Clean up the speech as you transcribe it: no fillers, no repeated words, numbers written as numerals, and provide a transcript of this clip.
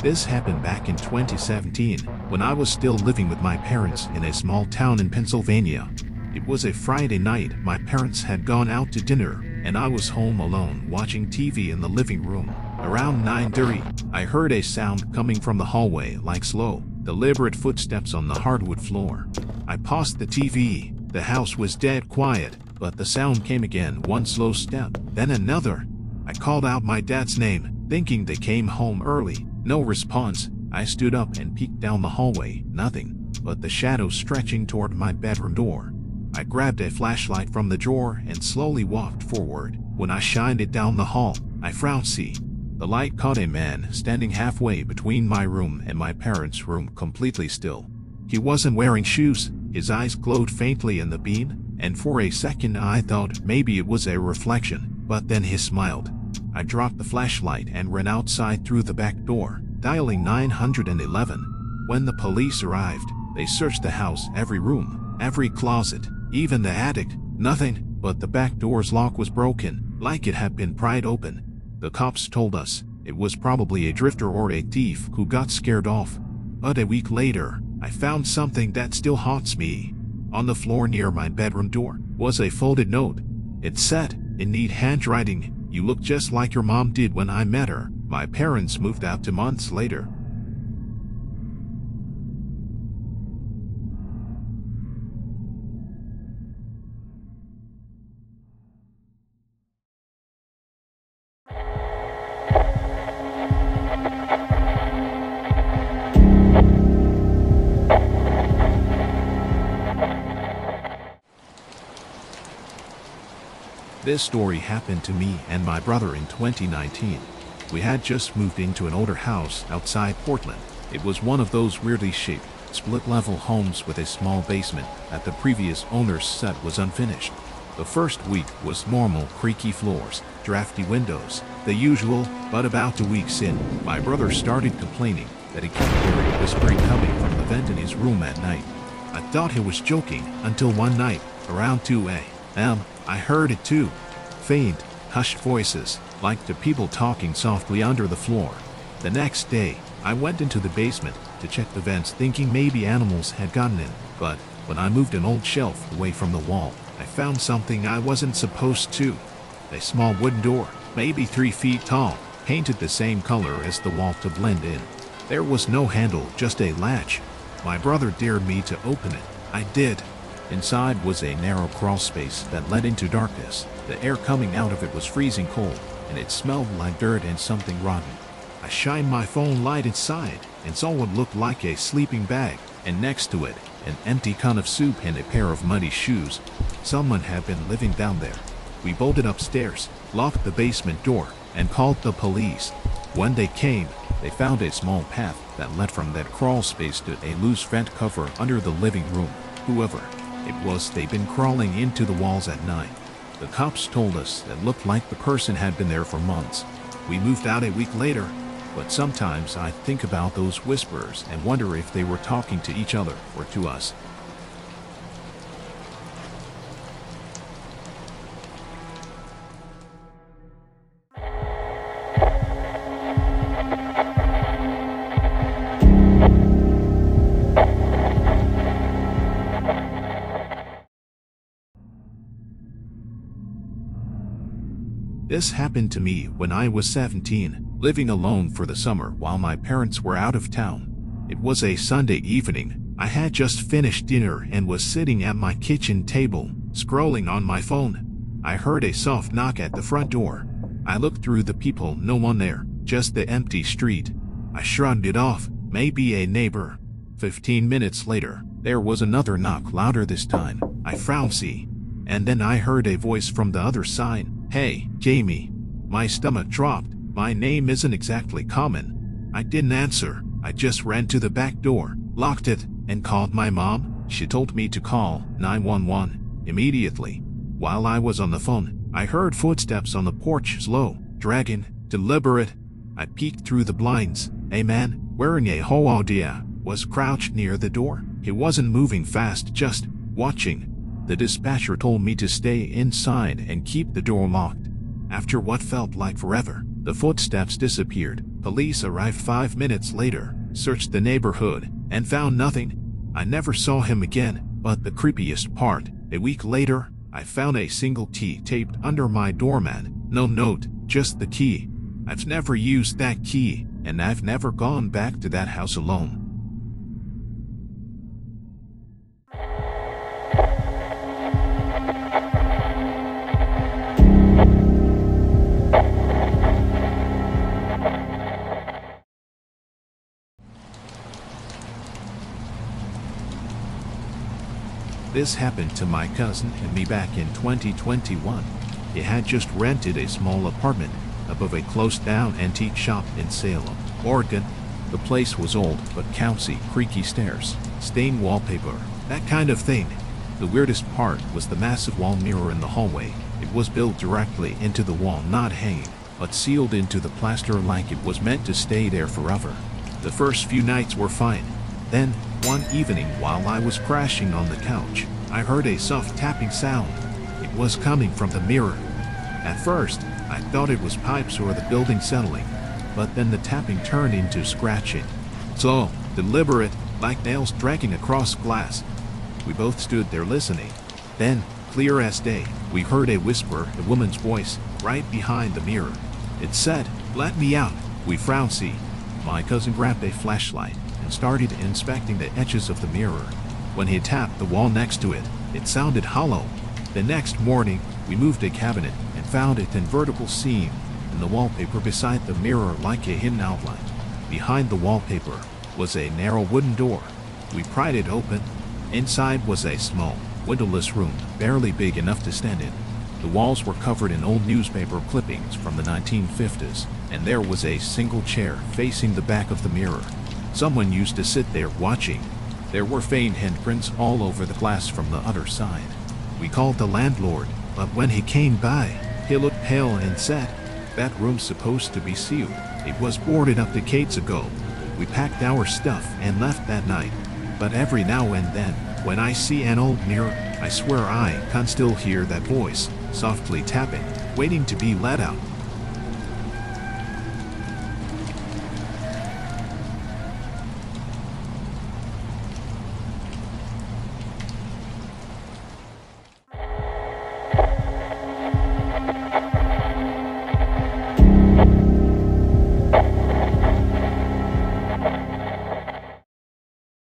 This happened back in 2017, when I was still living with my parents in a small town in Pennsylvania. It was a Friday night, my parents had gone out to dinner, and I was home alone watching TV in the living room. Around 9:30, I heard a sound coming from the hallway, like slow, deliberate footsteps on the hardwood floor. I paused the TV. The house was dead quiet, but the sound came again, one slow step, then another. I called out my dad's name, thinking they came home early. No response. I stood up and peeked down the hallway. Nothing but the shadow stretching toward my bedroom door. I grabbed a flashlight from the drawer and slowly walked forward. When I shined it down the hall, I frowned. The light caught a man standing halfway between my room and my parents' room, completely still. He wasn't wearing shoes. His eyes glowed faintly in the beam, and for a second I thought maybe it was a reflection, but then he smiled. I dropped the flashlight and ran outside through the back door, dialing 911. When the police arrived, they searched the house, every room, every closet, even the attic. Nothing, but the back door's lock was broken, like it had been pried open. The cops told us it was probably a drifter or a thief who got scared off. But a week later, I found something that still haunts me. On the floor near my bedroom door was a folded note. It said, in neat handwriting, "You look just like your mom did when I met her." My parents moved out 2 months later. This story happened to me and my brother in 2019. We had just moved into an older house outside Portland. It was one of those weirdly shaped, split-level homes with a small basement that the previous owners said was unfinished. The first week was normal, creaky floors, drafty windows, the usual, but about 2 weeks in, my brother started complaining that he kept hearing whispering coming from the vent in his room at night. I thought he was joking until one night, around 2 a.m., I heard it too. Faint, hushed voices, like the people talking softly under the floor. The next day, I went into the basement to check the vents, thinking maybe animals had gotten in, but when I moved an old shelf away from the wall, I found something I wasn't supposed to. A small wooden door, maybe 3 feet tall, painted the same color as the wall to blend in. There was no handle, just a latch. My brother dared me to open it. I did. Inside was a narrow crawl space that led into darkness. The air coming out of it was freezing cold, and it smelled like dirt and something rotten. I shined my phone light inside and saw what looked like a sleeping bag, and next to it, an empty can of soup and a pair of muddy shoes. Someone had been living down there. We bolted upstairs, locked the basement door, and called the police. When they came, they found a small path that led from that crawl space to a loose vent cover under the living room. Whoever it was, they'd been crawling into the walls at night. The cops told us it looked like the person had been there for months. We moved out a week later, but sometimes I think about those whispers and wonder if they were talking to each other or to us. This happened to me when I was 17, living alone for the summer while my parents were out of town. It was a Sunday evening. I had just finished dinner and was sitting at my kitchen table, scrolling on my phone. I heard a soft knock at the front door. I looked through the people, no one there, just the empty street. I shrugged it off, maybe a neighbor. 15 minutes later, there was another knock, louder this time. I frowned, and then I heard a voice from the other side. "Hey, Jamie." My stomach dropped. My name isn't exactly common. I didn't answer. I just ran to the back door, locked it, and called my mom. She told me to call 911 immediately. While I was on the phone, I heard footsteps on the porch, slow, dragging, deliberate. I peeked through the blinds. A man, wearing a hoodie, was crouched near the door. He wasn't moving fast, just watching. The dispatcher told me to stay inside and keep the door locked. After what felt like forever, The footsteps disappeared. Police arrived 5 minutes later, searched the neighborhood, and found nothing. I never saw him again, but the creepiest part, a week later, I found a single key taped under my doormat. No note, just the key. I've never used that key, and I've never gone back to that house alone. This happened to my cousin and me back in 2021. He had just rented a small apartment above a closed-down antique shop in Salem, Oregon. The place was old but county, creaky stairs, stained wallpaper, that kind of thing. The weirdest part was the massive wall mirror in the hallway. It was built directly into the wall, not hanging, but sealed into the plaster like it was meant to stay there forever. The first few nights were fine. Then, one evening while I was crashing on the couch, I heard a soft tapping sound. It was coming from the mirror. At first, I thought it was pipes or the building settling, but then the tapping turned into scratching. So, deliberate, like nails dragging across glass. We both stood there listening. Then, clear as day, we heard a whisper, a woman's voice, right behind the mirror. It said, "Let me out." We frowned. See, my cousin grabbed a flashlight and started inspecting the edges of the mirror. When he tapped the wall next to it, it sounded hollow. The next morning, we moved a cabinet and found a vertical seam in the wallpaper beside the mirror like a hidden outline. Behind the wallpaper was a narrow wooden door. We pried it open. Inside was a small, windowless room, barely big enough to stand in. The walls were covered in old newspaper clippings from the 1950s, and there was a single chair facing the back of the mirror. Someone used to sit there watching. There were faint handprints all over the glass from the other side. We called the landlord, but when he came by, he looked pale and said, "That room's supposed to be sealed. It was boarded up decades ago." We packed our stuff and left that night. But every now and then, when I see an old mirror, I swear I can still hear that voice, softly tapping, waiting to be let out.